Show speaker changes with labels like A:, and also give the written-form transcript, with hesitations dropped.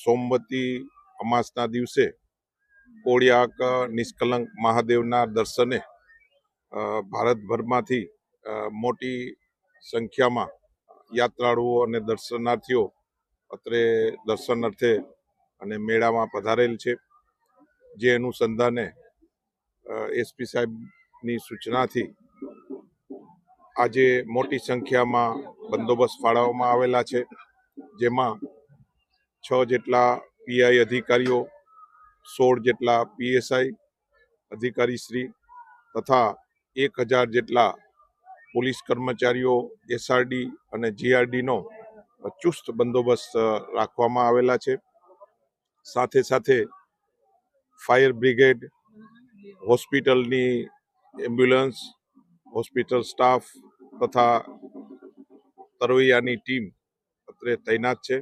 A: સોમવતી અમાસના દિવસે કોળિયાક નિષ્કલંક મહાદેવના દર્શને ભારતભરમાંથી મોટી સંખ્યામાં યાત્રાળુઓ અને દર્શનાર્થીઓ અત્રે દર્શનાર્થે અને મેળામાં પધારેલ છે. જે અનુસંધાને એસપી સાહેબની સૂચનાથી આજે મોટી સંખ્યામાં બંદોબસ્ત ફાળવવામાં આવેલા છે, જેમાં 6 જેટલા પીઆઈ અધિકારીઓ, 16 જેટલા પીએસઆઈ અધિકારીશ્રી તથા 1000 જેટલા પોલીસ કર્મચારીઓ, એસઆરડી અને જીઆરડીનો ચુસ્ત બંદોબસ્ત રાખવામાં આવેલા છે. સાથે સાથે ફાયર બ્રિગેડ, હોસ્પિટલની એમ્બ્યુલન્સ, હોસ્પિટલ સ્ટાફ તથા તરવૈયાની ટીમ અત્રે તૈનાત છે.